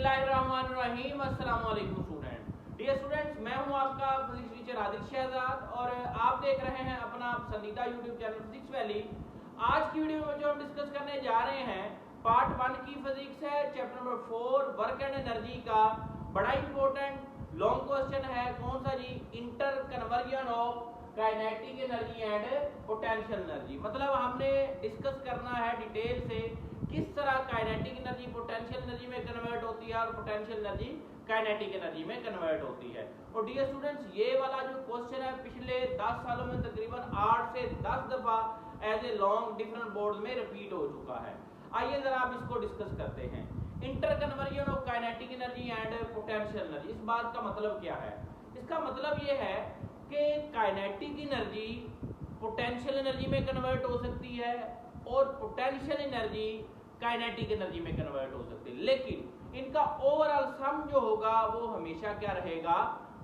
बिस्मिल्लाहिर्रहमानिर्रहीम। अस्सलाम वालेकुम स्टूडेंट। डियर स्टूडेंट्स, मैं हूं आपका फिजिक्स टीचर आदिल शहजाद और आप देख रहे हैं अपना पसंदीदा यूट्यूब चैनल फिजिक्स वैली। आज की वीडियो में जो हम डिस्कस करने जा रहे हैं पार्ट 1 की फिजिक्स है, chapter number 4 work and energy का बड़ा इंपॉर्टेंट लॉन्ग क्वेश्चन है। कौन सा जी? Inter conversion of kinetic energy and potential energy. मतलब हमने डिस्कस करना है डिटेल से किस तरह काइनेटिक एनर्जी पोटेंशियल एनर्जी में कन्वर्ट होती है और पोटेंशियल एनर्जी काइनेटिक एनर्जी में कन्वर्ट होती है। और डियर स्टूडेंट्स, ये वाला जो क्वेश्चन है पिछले 10 सालों में तकरीबन 8 से 10 दफा as along different board में रिपीट हो चुका है। आइए जरा आप इसको डिस्कस करते हैं। Inter conversion of kinetic energy and potential energy, इस बात का मतलब क्या है? इसका मतलब ये है कि काइनेटिक एनर्जी पोटेंशियल एनर्जी में कन्वर्ट हो सकती है और पोटेंशियल एनर्जी काइनेटिक एनर्जी में कन्वर्ट हो सकती है, लेकिन इनका ओवरऑल सम जो होगा वो हमेशा क्या रहेगा?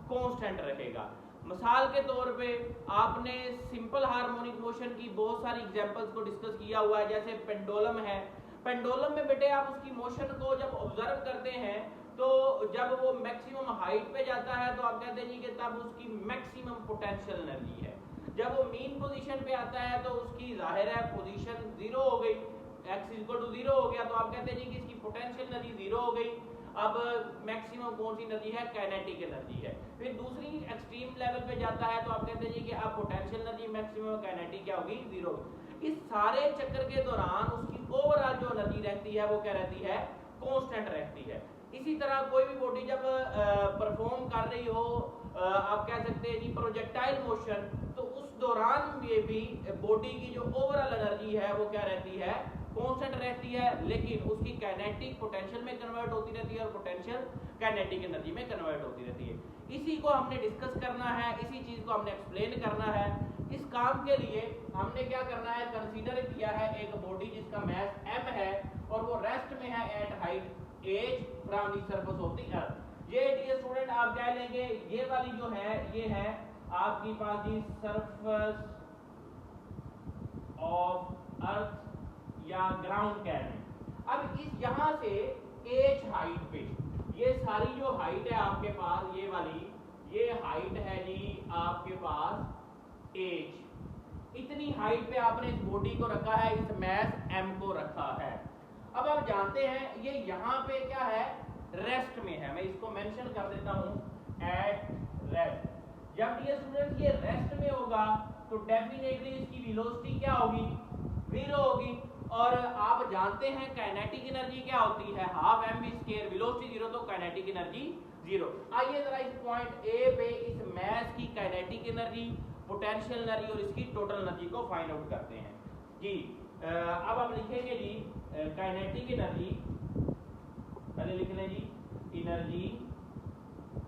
कांस्टेंट रहेगा। मिसाल के तौर पे आपने सिंपल हार्मोनिक मोशन की बहुत सारी एग्जांपल्स को डिस्कस किया हुआ है, जैसे पेंडुलम है। पेंडुलम में बेटे आप उसकी मोशन को जब ऑब्जर्व करते हैं तो जब वो मैक्सिमम हाइट पे जाता है तो आप कहते हैं जी कि तब उसकी मैक्सिमम पोटेंशियल एनर्जी है। जब वो मीन पोजीशन पे आता है तो उसकी जाहिर है पोजीशन जीरो हो गई, x इक्वल टू 0 हो गया, तो आप कहते हैं जी कि इसकी पोटेंशियल एनर्जी 0 हो गई। अब मैक्सिमम कौन सी एनर्जी है? काइनेटिक एनर्जी है। फिर दूसरी एक्सट्रीम लेवल पे जाता है तो आप कहते हैं जी कि अब पोटेंशियल एनर्जी मैक्सिमम काइनेटिक क्या होगी? 0। इस सारे चक्कर के दौरान उसकी ओवरऑल जो एनर्जी रहती है वो क्या रहती है? कांस्टेंट रहती है। इसी तरह कोई भी बॉडी जब परफॉर्म कर रही हो, आप कह सकते हैं जी प्रोजेक्टाइल मोशन, तो उस दौरान ये भी बॉडी की जो ओवरऑल एनर्जी है वो क्या रहती है? कांस्टेंट रहती है, लेकिन उसकी काइनेटिक पोटेंशियल में कन्वर्ट होती रहती है और पोटेंशियल काइनेटिक एनर्जी में कन्वर्ट होती रहती है। इसी को हमने डिस्कस करना है, इसी चीज को हमने एक्सप्लेन करना है। इस काम के लिए हमने क्या करना है? कंसीडर किया है एक बॉडी जिसका मास m है और वो रेस्ट में है at height h from the surface of the earth. ये डियर स्टूडेंट आप क्या लेंगे? ये वाली जो है ये है आपकी पास दी सरफेस ऑफ अर्थ या ग्राउंड कह रहे हैं। अब इस यहां से h हाइट पे ये सारी जो हाइट है आपके पास, ये वाली ये हाइट है जी आपके पास h। इतनी हाइट पे आपने इस बॉडी को रखा है, इस मास m को रखा है। अब आप जानते हैं ये यहां पे क्या है? रेस्ट में है। मैं इसको मेंशन कर देता हूं एट रेस्ट। जब ये स्टूडेंट ये रेस्ट में होगा तो डेफिनेटली इसकी वेलोसिटी क्या होगी? 0 होगी। और आप जानते हैं काइनेटिक एनर्जी क्या होती है? Half mv²। वेलोसिटी 0 तो काइनेटिक एनर्जी 0। आइए जरा इस पॉइंट ए पे इस मास की काइनेटिक एनर्जी, पोटेंशियल एनर्जी और इसकी टोटल एनर्जी को फाइंड आउट करते हैं जी। अब आप लिखेंगे जी काइनेटिक एनर्जी, पहले लिख लें जी एनर्जी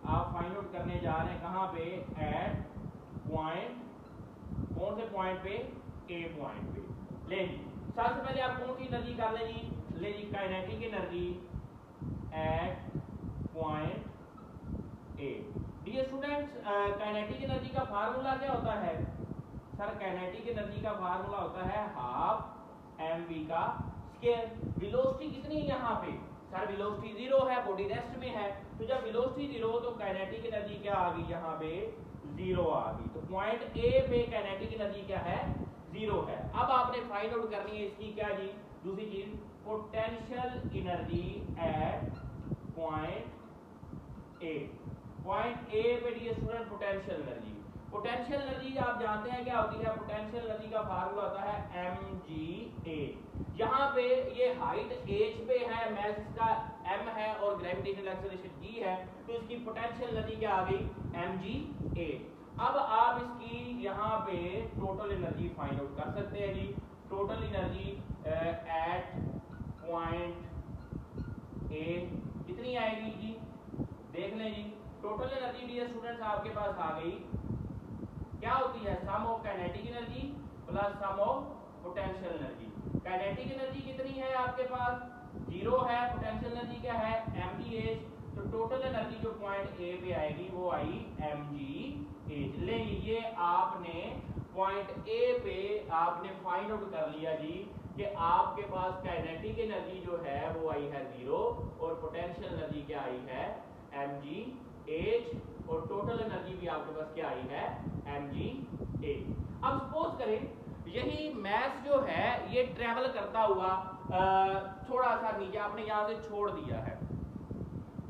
आप फाइंड आउट करने जा रहे हैं कहां पे? एट पॉइंट, कौन से पॉइंट पे? ए पॉइंट पे। ले जी सबसे पहले आप कौन सी एनर्जी कर लें जी? ले जी kinetic energy at point A. Dear students, kinetic energy का फार्मूला क्या होता है? सर काइनेटिक एनर्जी का फार्मूला होता है हाफ mv का स्क्वायर। वेलोसिटी कितनी है यहाँ पे? सर वेलोसिटी 0 है, बॉडी रेस्ट में है, तो जब वेलोसिटी 0 तो काइनेटिक एनर्जी क्या आ गई? यहाँ पे 0 आ गई। तो पॉइंट ए पे काइनेटिक एनर्जी क्या है? 0 है। अब आपने फाइंड आउट करनी है इसकी क्या जी? दूसरी चीज potential energy at point A. Point A पे dear student potential energy, potential energy आप जानते हैं क्या होती है? पोटेंशियल एनर्जी का फार्मूला होता है mgh। यहाँ पे ये हाइट h पे है, मास इसका m है और ग्रेविटेशनल एक्सेलरेशन g है, तो इसकी पोटेंशियल एनर्जी क्या आ गई? mgh। अब आप इसकी यहाँ पे टोटल एनर्जी फाइंड आउट कर सकते हैं जी। Total energy at point A कितनी आएगी जी? देख लें जी। टोटल एनर्जी डियर स्टूडेंट्स आपके पास आ गई, क्या होती है? Sum of kinetic energy plus sum of potential energy. Kinetic energy कितनी है आपके पास? 0 है। पोटेंशियल एनर्जी क्या है? mgh। तो टोटल एनर्जी जो पॉइंट ए पे आएगी वो आई mgh। ले ये आपने पॉइंट ए पे आपने फाइंड आउट कर लिया जी कि आपके पास काइनेटिक एनर्जी जो है वो आई है 0 और पोटेंशियल एनर्जी क्या आई है mg h और टोटल एनर्जी भी आपके पास क्या आई है mg a। अब सपोज करें यही मैस जो है ये ट्रेवल करता हुआ थोड़ा सा नीचे आपने यहां से छोड़ दिया है,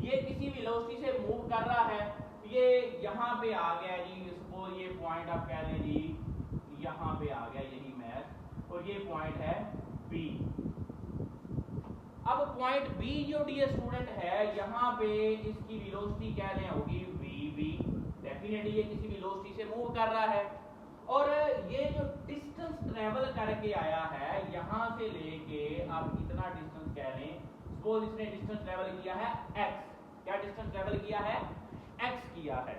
ये किसी वेलोसिटी से मूव कर रहा है, ये यहां पे आ गया जी, सपोज ये पॉइंट आप कह लें जी यहां पे आ गया यही मैस और ये पॉइंट है B। अब पॉइंट B जो डियर स्टूडेंट है यहाँ पे इसकी वेलोसिटी कह लें होगी VB, डेफिनेटली ये किसी वेलोसिटी से मूव कर रहा है और ये जो डिस्टेंस ट्रेवल करके आया है यहाँ से लेके आप इतना डिस्टेंस कह लें, सपोज इसने डिस्टेंस ट्रेवल किया है x, क्या डिस्टेंस ट्रेवल किया है x किया है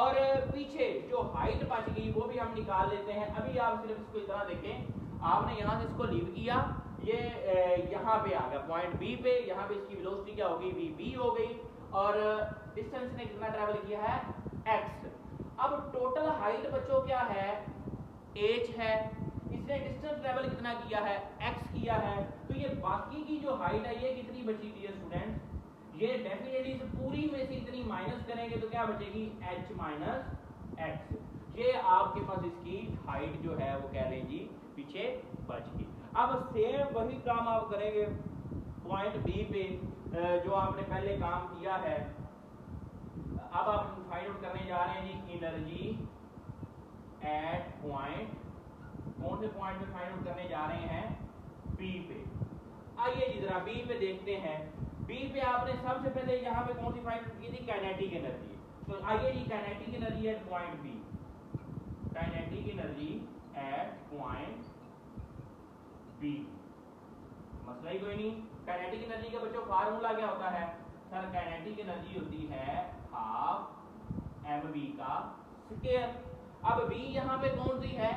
और पीछे जो हाइट बच गई वो भी हम निकाल लेते हैं। अभी आप सिर्फ इसको इतना देखें, आपने यहाँ से इसको लीव किया, ये यहाँ पे आ गया पॉइंट B पे, यहाँ पे इसकी वेलोसिटी क्या होगी VB हो गई और डिस्टेंस ने कितना ट्रेवल किया है x। अब टोटल हाइट बच्चों क्या है h है, इसने डिस्टेंस ट्रेवल कितना किया है x किया है, तो ये बाकी की जो हाइट है ये कितनी बची थी स्टूडेंट, ये डेफिनेटली इस पूरी में से इतनी माइनस करेंगे तो क्या बचेगी h माइनस x। ये आपके पास इसकी हाइट जो है वो कह लें जी पीछे बच गई। अब सेम वही काम आप करेंगे पॉइंट B पे जो आपने पहले काम किया है। अब आप फाइंड आउट करने जा रहे हैं जी एनर्जी एट पॉइंट, कौन से पॉइंट पे फाइंड आउट करने जा रहे हैं B पे। आइए जी जरा B पे देखते हैं। B पे आपने सबसे पहले यहाँ पे कौन सी फाइंड आउट की थी काइनेटिक एनर्जी, तो आइए जी kinetic energy at point B, kinetic energy at point B, मसला ही कोई नहीं। काइनेटिक एनर्जी का बच्चों फार्मूला क्या होता है सर, काइनेटिक एनर्जी होती है हाफ mv का स्क्वायर। अब v यहाँ पे कौन सी है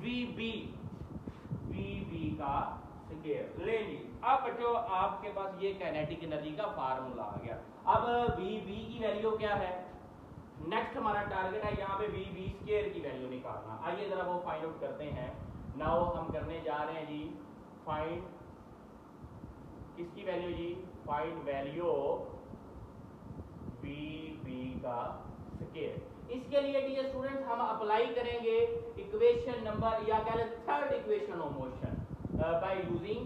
vb, vb का स्क्वायर ले ली। अब बच्चों आपके पास ये काइनेटिक एनर्जी का फार्मूला आ गया। अब vb की वैल्यू क्या है, नेक्स्ट हमारा टारगेट है यहाँ पे vb स्क्वायर की वैल्यू निकालना। आइए जरा वो फाइंड आउट करते हैं। नाउ हम करने जा रहे हैं जी फाइंड किसकी वैल्यू जी, फाइंड वैल्यू vb का स्क्वायर। इसके लिए डियर स्टूडेंट हम अप्लाई करेंगे इक्वेशन नंबर या कह लें third equation of motion by using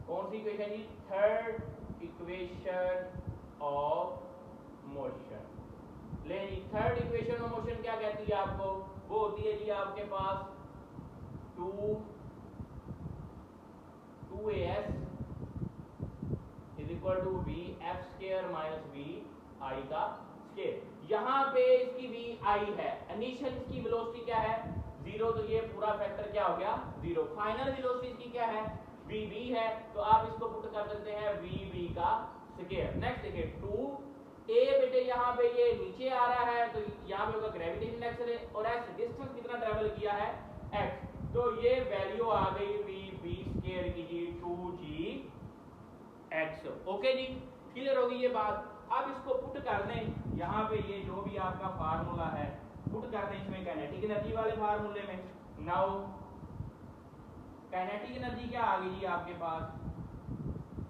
कौन सी इक्वेशन जी, थर्ड इक्वेशन ऑफ मोशन। ले जी थर्ड इक्वेशन ऑफ मोशन क्या कहती है आपको, वो होती है जी आपके पास 2as is equal to vf square minus vi का स्क्वायर। यहाँ पे इसकी vi है, इनिशियल इसकी वेलोसिटी क्या है 0, तो ये पूरा फैक्टर क्या हो गया 0। फाइनल वेलोसिटी इसकी क्या है vb है, तो आप इसको पुट कर सकते हैं vb का स्क्वायर। नेक्स्ट देखिए 2a बेटे यहाँ पे ये नीचे आ रहा है तो यहाँ पे होगा ग्रेविटेशन इंडेक्स और x डिस्टेंस कितना ट्रेवल किया है x, तो ये वैल्यू आ गई vb स्क्वायर की जी 2gx। ओके जी क्लियर होगी ये बात। अब इसको पुट कर दें यहाँ पे, ये जो भी आपका फार्मूला है पुट कर दें इसमें काइनेटिक एनर्जी वाले फार्मूले में। नाउ काइनेटिक एनर्जी क्या आ गई जी आपके पास,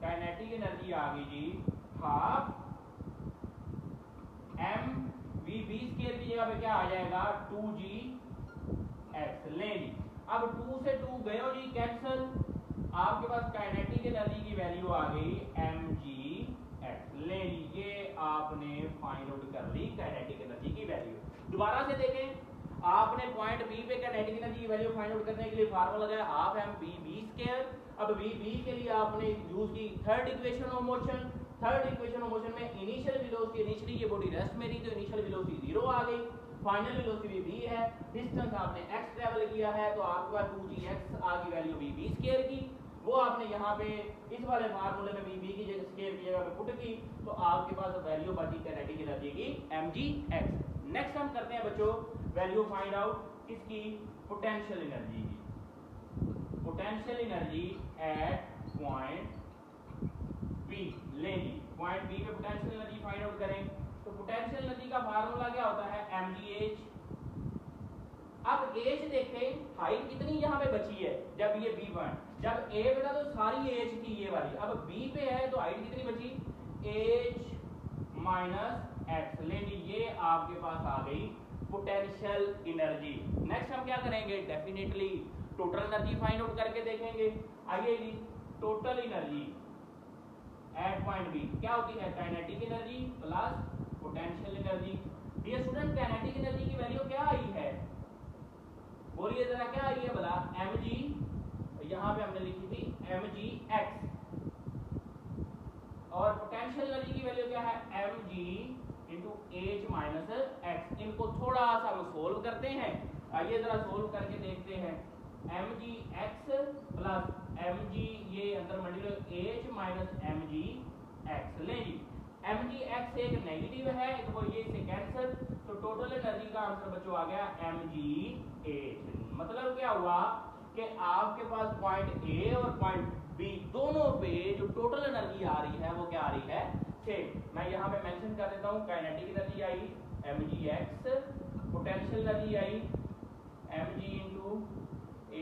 काइनेटिक एनर्जी आ गई जी हाफ mvb स्क्वायर की जगह पे क्या आ जाएगा 2gx। ले ली अब 2 से 2 गए हो जी कैंसल, आपके पास काइनेटिक एनर्जी की वैल्यू आ गई mgx। ले लीजिए आपने फाइंड आउट कर ली काइनेटिक एनर्जी की वैल्यू। दोबारा से देखें, आपने पॉइंट B पे काइनेटिक एनर्जी की वैल्यू फाइंड आउट करने के लिए फार्मूला लगाया हाफ mvb स्क्वायर। अब vb के लिए आपने यूज की third equation of motion. Third equation of motion में इनिशियल वेलोसिटी, इनिशियली ये बॉडी रेस्ट में थी तो इनिशियल वेलोसिटी 0 आ गई, फाइनल वेलोसिटी v है, डिस्टेंस आपने x ट्रैवल किया है तो आपके पास 2gx आ गई वैल्यू vb स्क्वायर की, वो आपने यहाँ पे इस वाले फार्मूले में vb की जगह स्क्वायर की जगह पे पुट की तो आपके पास वैल्यू बची काइनेटिक एनर्जी की mgx। नेक्स्ट हम करते हैं बच्चों वैल्यू फाइंड आउट किसकी, पोटेंशियल एनर्जी की। Potential energy at point B। ले ली पॉइंट B पे पोटेंशियल एनर्जी फाइंड आउट करें तो पोटेंशियल एनर्जी का फार्मूला क्या होता है mgh। अब h देखें हाइट कितनी यहाँ पे बची है जब ये B पॉइंट, जब ए पे था तो सारी एज थी ये वाली, अब बी पे है तो हाइट कितनी बची, एच माइनस एक्स। लेकिन ये आपके पास आ गई पोटेंशियल एनर्जी। नेक्स्ट हम क्या करेंगे, definitely total energy find out करके देखेंगे। आइए जी, total energy at point B क्या होती है, kinetic energy plus potential energy. Dear student, kinetic energy की वैल्यू क्या आई है, बोलिए जरा क्या आई है भला, mg, यहां पे हमने लिखी थी mg x, और पोटेंशियल एनर्जी की वैल्यू क्या है, mg into H minus x. इनको थोड़ा सा हम सोल्व करते हैं, आइए जरा सोल्व करके देखते हैं। mg x प्लस mg, ये अंदर multiply H minus mg x। ले जी, mg x एक नेगेटिव है तो ये इसे कैंसिल, तो टोटल एनर्जी का आंसर बच्चों आ गया mg h। मतलब क्या हुआ कि आपके पास पॉइंट ए और पॉइंट बी दोनों पे जो टोटल एनर्जी आ रही है वो क्या आ रही है, सेम। मैं यहाँ पे मेंशन कर देता हूँ, काइनेटिक एनर्जी आई mg x, पोटेंशियल एनर्जी आई mg into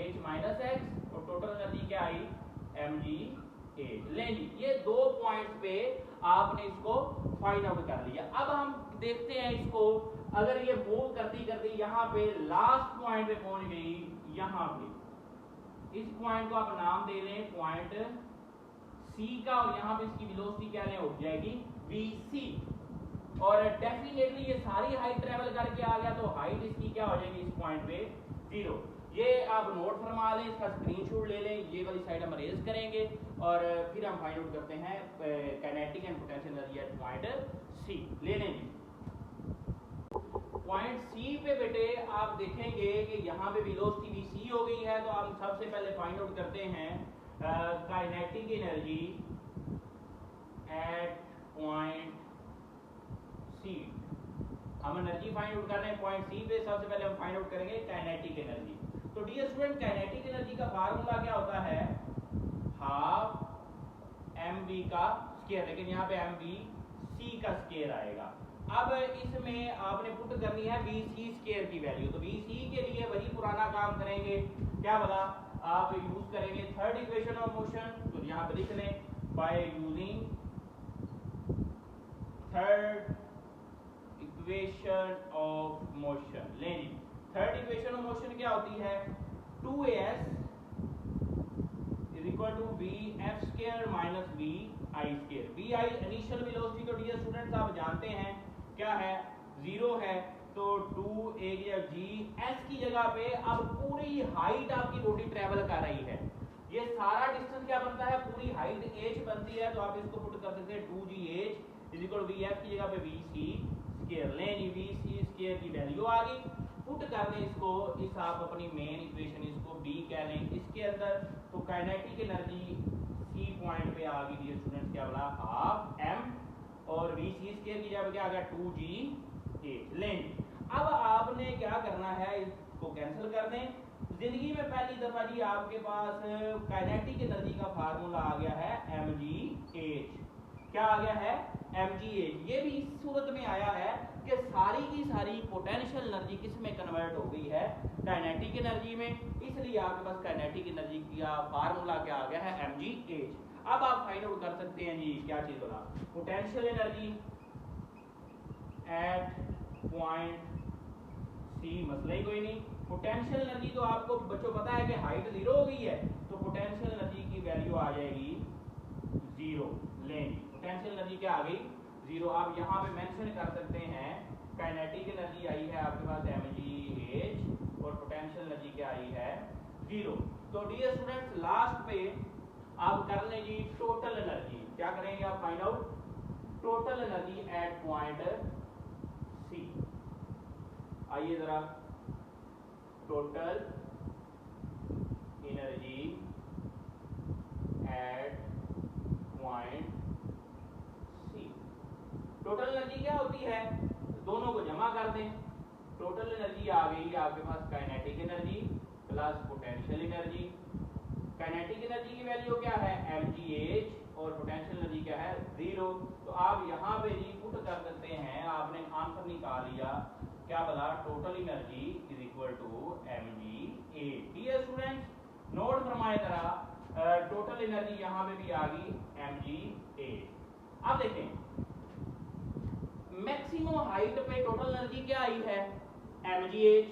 H minus x, और टोटल एनर्जी क्या आई mg h। ले जी, ये दो पॉइंट्स पे आपने इसको फाइंड आउट कर लिया। अब हम देखते हैं इसको, अगर ये मूव करती करती यहाँ पे लास्ट पॉइंट पे पहुंच गई, यहाँ पे इस पॉइंट को आप नाम दे दें पॉइंट सी का, और यहाँ पे इसकी वेलोसिटी क्या हो जाएगी, vc, और डेफिनेटली ये सारी हाइट ट्रेवल करके आ गया तो हाइट इसकी क्या हो जाएगी इस पॉइंट पे 0। ये आप नोट फरमा लें, इसका स्क्रीनशॉट ले लें, ये वाली साइड हम अरेज करेंगे और फिर हम फाइंड आउट करते हैं kinetic and potential energy at point c. ले लें जी, पॉइंट सी पे बेटे आप देखेंगे कि यहाँ पे वेलोसिटी vc हो गई है, तो हम सबसे पहले फाइंड आउट करते हैं kinetic energy at point c. हम एनर्जी फाइंड आउट कर रहे हैं पॉइंट सी पे, सबसे पहले हम फाइंड आउट करेंगे काइनेटिक एनर्जी। तो डियर स्टूडेंट, काइनेटिक एनर्जी का फार्मूला क्या होता है, हाफ mv का स्क्वायर, लेकिन यहाँ पे mv c का स्क्वायर आएगा। अब इसमें आपने पुट करनी है vc स्क्वायर की वैल्यू, तो vc के लिए वही पुराना काम करेंगे, क्या बोला, आप यूज करेंगे थर्ड इक्वेशन ऑफ मोशन, तो यहाँ पे लिख लें by using third equation of motion. ले जी, थर्ड इक्वेशन ऑफ मोशन क्या होती है, 2as is equal to vf square minus vi square. vi initial velocity तो डियर स्टूडेंट्स आप जानते हैं क्या है, 0 है, तो 2 एक या g s की जगह पे अब पूरी हाइट आपकी बॉडी ट्रेवल कर रही है, ये सारा डिस्टेंस क्या बनता है, पूरी हाइट h बनती है, तो आप इसको पुट कर सकते हैं 2gh इज इक्वल vf की जगह पे vc स्क्वायर। लें जी, vc स्क्वायर की वैल्यू आ गई, पुट कर लें इसको, इस आप अपनी मेन इक्वेशन इसको b कह लें इसके अंदर, तो काइनेटिक एनर्जी c पॉइंट पे आ गई डियर स्टूडेंट्स, क्या बोला, हाफ m, और vc स्क्वायर की जगह क्या आ गया 2gh। लें, अब आपने क्या करना है, इसको कैंसिल कर दें। जिंदगी में पहली दफा जी आपके पास काइनेटिक एनर्जी का फार्मूला आ गया है mgh। क्या आ गया है, mgh। ये भी इस सूरत में आया है कि सारी की सारी पोटेंशियल एनर्जी किस में कन्वर्ट हो गई है, काइनेटिक एनर्जी में, इसलिए आपके पास काइनेटिक एनर्जी का फार्मूला क्या आ गया है, mgh। अब आप फाइंड आउट कर सकते हैं जी, क्या चीज बोला, potential energy at point c, मसला ही कोई नहीं। पोटेंशियल एनर्जी तो आपको बच्चों पता है कि हाइट 0 हो गई है, तो पोटेंशियल एनर्जी की वैल्यू आ जाएगी 0। लें, पोटेंशियल एनर्जी क्या आ गई, 0। आप यहाँ पे मेंशन कर सकते हैं काइनेटिक एनर्जी आई है आपके पास mgh, और पोटेंशियल एनर्जी क्या आई है 0। तो डियर स्टूडेंट्स, लास्ट पे आप कर लें जी टोटल एनर्जी, क्या करेंगे आप find out total energy at point c. आइए जरा, total energy at point c. Total energy क्या होती है, दोनों को जमा कर दें, टोटल एनर्जी आ गई आपके पास kinetic energy plus potential energy. Kinetic energy की वैल्यू क्या है mgh, और पोटेंशियल एनर्जी क्या है 0। तो आप यहाँ पे जी पुट कर सकते हैं, आपने आंसर निकाल लिया, क्या बता, total energy is equal to mgh। Dear students, note फरमाए जरा, टोटल एनर्जी यहां पे भी आ गई mgh। अब देखें मैक्सिमम हाइट पे टोटल एनर्जी क्या आई है mgh,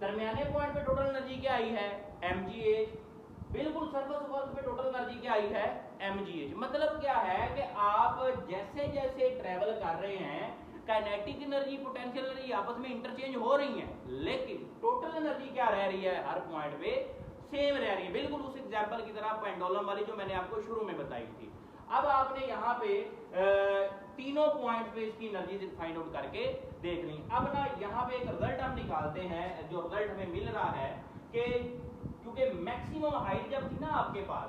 दरमियाने पॉइंट पे टोटल एनर्जी क्या आई है mgh, बिल्कुल सरफेस वर्क पे टोटल एनर्जी क्या आई है mgh। मतलब क्या है कि आप जैसे जैसे ट्रेवल कर रहे हैं काइनेटिक एनर्जी पोटेंशियल एनर्जी आपस में इंटरचेंज हो रही है, लेकिन टोटल एनर्जी क्या रह रही है हर पॉइंट पे सेम रह रही है, बिल्कुल उस एग्जांपल की तरह पेंडुलम वाली जो मैंने आपको शुरू में बताई थी। अब आपने यहाँ पे तीनों पॉइंट पे इसकी एनर्जी फाइंड आउट करके देख ली। अब ना यहाँ पे एक रिजल्ट हम निकालते हैं, जो रिजल्ट हमें मिल रहा है कि क्योंकि मैक्सिमम हाइट जब थी ना आपके पास,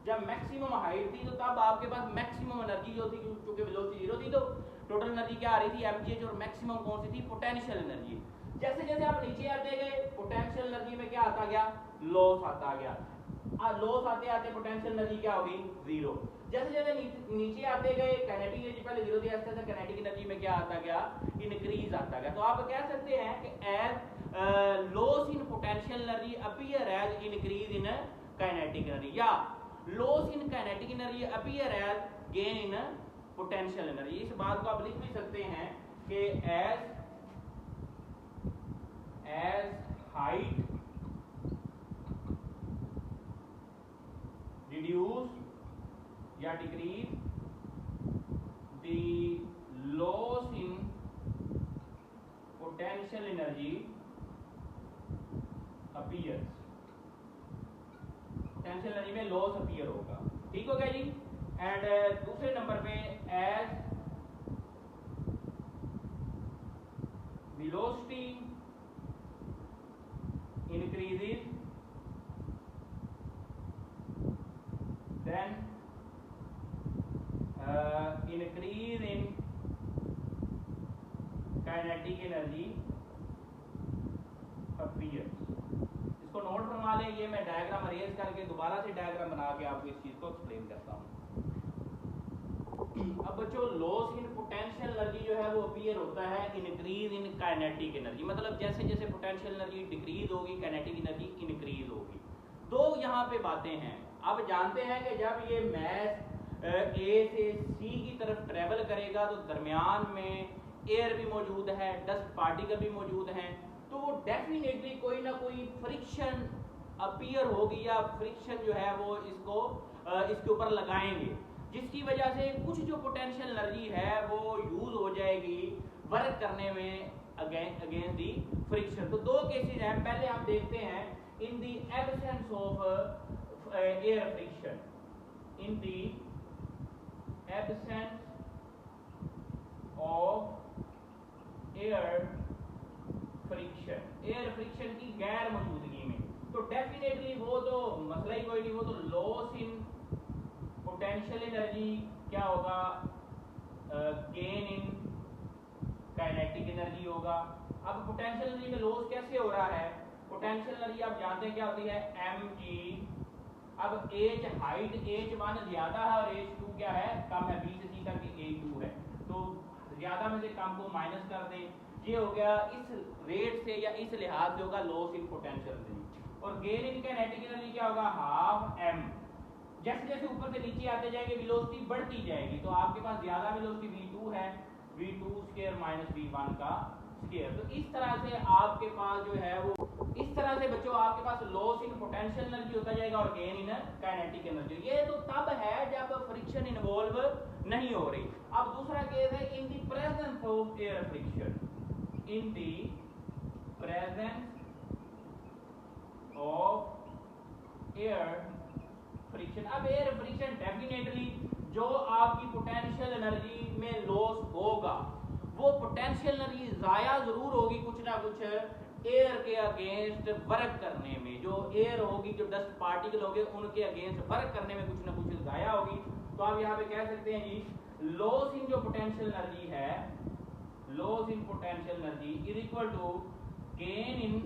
जब मैक्सिमम हाइट थी तो तब आपके पास मैक्सिमम एनर्जी जो थी, क्योंकि वेलोसिटी जीरो थी तो टोटल एनर्जी क्या आ रही थी mgh, और मैक्सिमम कौन सी थी पोटेंशियल एनर्जी। जैसे जैसे आप नीचे आते गए पोटेंशियल एनर्जी में क्या आता गया लॉस आता गया, लॉस आते आते पोटेंशियल एनर्जी क्या होगी जीरो। जैसे जैसे नीचे आते गए काइनेटिक एनर्जी पहले जीरो थी, ऐसे ऐसे काइनेटिक एनर्जी में क्या आता गया इंक्रीज आता गया। तो आप कह सकते हैं कि as loss in potential energy appear as increase in kinetic energy, या loss in kinetic energy appear as gain in potential energy. इस बात को आप लिख भी सकते हैं कि एज हाइट रिड्यूस या decrease the loss in potential energy appears, potential energy में लॉस अपीयर होगा। ठीक हो गया जी। एंड दूसरे नंबर पे as velocity increases then increase in kinetic energy appears। इसको नोट फरमा लें, ये मैं डायग्राम अरेंज करके दोबारा से डायग्राम बना के आपको इस चीज को एक्सप्लेन करता हूँ। अब बच्चों लॉस इन पोटेंशियल एनर्जी जो है वो अपीयर होता है इंक्रीज इन काइनेटिक एनर्जी, मतलब जैसे जैसे पोटेंशियल एनर्जी डिक्रीज होगी काइनेटिक एनर्जी इंक्रीज होगी। दो यहाँ पे बातें हैं। अब जानते हैं कि जब ये मैस ए से सी की तरफ ट्रेवल करेगा तो दरमियान में एयर भी मौजूद है, डस्ट पार्टिकल भी मौजूद हैं, तो वो डेफिनेटली कोई ना कोई फ्रिक्शन अपीयर होगी या फ्रिक्शन जो है वो इसको इसके ऊपर लगाएंगे, जिसकी वजह से कुछ जो पोटेंशियल एनर्जी है वो यूज हो जाएगी वर्क करने में अगेंस्ट दी फ्रिक्शन। तो दो केसेस हैं, पहले हम देखते हैं in the absence of air friction, in the absence of air friction की गैर मौजूदगी में, तो डेफिनेटली वो तो मसला ही कोई नहीं, वो तो लॉस इन पोटेंशियल एनर्जी क्या होगा गेन इन काइनेटिक एनर्जी होगा। अब पोटेंशियल एनर्जी में लॉस कैसे हो रहा है, पोटेंशियल एनर्जी आप जानते हैं क्या होती है mg। अब h हाइट h1 ज्यादा है और h2 क्या है कम है, b से c तक h2 है, तो ज्यादा में से कम को माइनस कर दें, ये हो गया इस रेट से या इस लिहाज से होगा लॉस इन पोटेंशियल एनर्जी। और गेन इन काइनेटिक एनर्जी क्या होगा हाफ m। जैसे जैसे ऊपर से नीचे आते जाएंगे वेलोसिटी बढ़ती जाएगी, तो आपके पास ज्यादा वेलोसिटी v2 है, v2 स्क्वायर माइनस v1 का स्क्वायर। तो इस तरह से आपके पास जो है वो इस तरह से बच्चों आपके पास लॉस इन पोटेंशियल एनर्जी होता जाएगा और गेन इन काइनेटिक एनर्जी। ये तो तब है जब फ्रिक्शन इन्वॉल्व नहीं हो रही। अब दूसरा केस है in the presence of air friction, in the presence of air friction. अब एयर फ्रिक्शन डेफिनेटली जो आपकी पोटेंशियल एनर्जी में लॉस होगा वो पोटेंशियल एनर्जी जाया जरूर होगी कुछ ना कुछ एयर के अगेंस्ट वर्क करने में, जो एयर होगी जो डस्ट पार्टिकल होंगे उनके अगेंस्ट वर्क करने में कुछ ना कुछ जाया होगी। तो आप यहाँ पे कह सकते हैं जी लॉस इन जो पोटेंशियल एनर्जी है, loss in potential energy is equal to gain in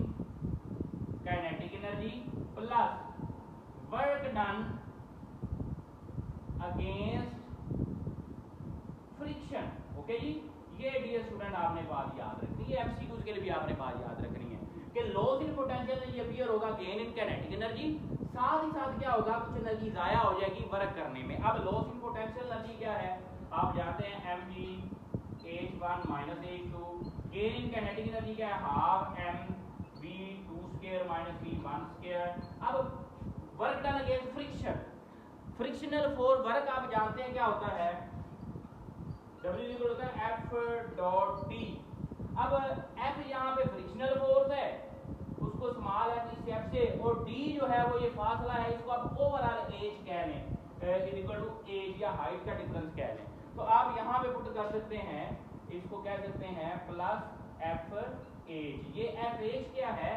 kinetic energy plus work done against friction. Okay जी, ये डियर स्टूडेंट आपने बात याद रखनी है, एमसीक्यूज के लिए भी आपने बात याद रखनी है कि loss in potential energy appear होगा गेन इन काइनेटिक एनर्जी, साथ ही साथ क्या होगा, कुछ एनर्जी जाया हो जाएगी वर्क करने में। अब लॉस इन पोटेंशियल एनर्जी क्या है, आप जानते हैं mg h1 - h2। Gain in kinetic energy क्या है, हाफ mv2² - v1²। अब work done against friction, frictional force work आप जानते हैं क्या होता है, W इक्वल होता है F.D। अब F यहाँ पे फ्रिक्शनल फोर्स है, उसको स्मॉल f इस F से, और D जो है वो ये फासला है, इसको आप ओवरऑल एज कह लें, इक्वल टू एज या हाइट का डिफरेंस कह लें। तो आप यहाँ पे पुट कर सकते हैं, इसको कह सकते हैं प्लस F एज। ये F एज क्या है,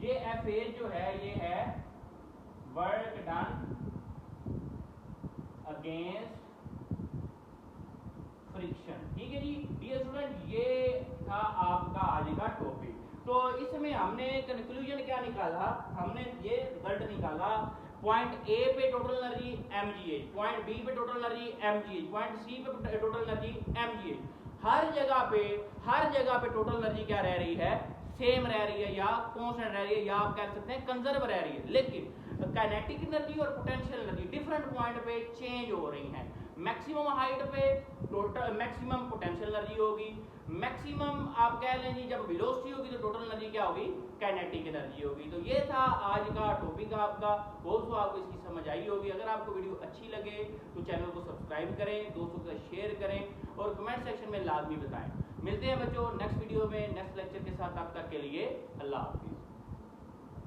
ये F एज जो है ये है वर्क डन अगेंस्ट फ्रिक्शन। ठीक है जी डियर स्टूडेंट, ये था आपका आज का टॉपिक। तो इसमें हमने कंक्लूजन क्या निकाला, हमने ये रिजल्ट निकाला, पॉइंट ए पे total energy mgh, point B पे total energy mgh, point C पे टोटल एनर्जी mgh। हर जगह पे टोटल एनर्जी क्या रह रही है, सेम रह रही है या कांस्टेंट रह रही है, या आप कह सकते हैं कंजर्व रह रही है। लेकिन काइनेटिक एनर्जी और पोटेंशियल एनर्जी डिफरेंट पॉइंट पे चेंज हो रही हैं। मैक्सिमम हाइट पे टोटल मैक्सिमम पोटेंशियल एनर्जी होगी, मैक्सिमम आप कह लें जी जब वेलोसिटी होगी तो टोटल एनर्जी क्या होगी, काइनेटिक एनर्जी होगी। तो ये था आज का टॉपिक आपका, होप सो आपको इसकी समझ आई होगी। अगर आपको वीडियो अच्छी लगे तो चैनल को सब्सक्राइब करें, दोस्तों के साथ शेयर करें और कमेंट सेक्शन में लाजमी बताएं। मिलते हैं बच्चों नेक्स्ट वीडियो में नेक्स्ट लेक्चर के साथ, तब तक के लिए अल्लाह हाफिज़।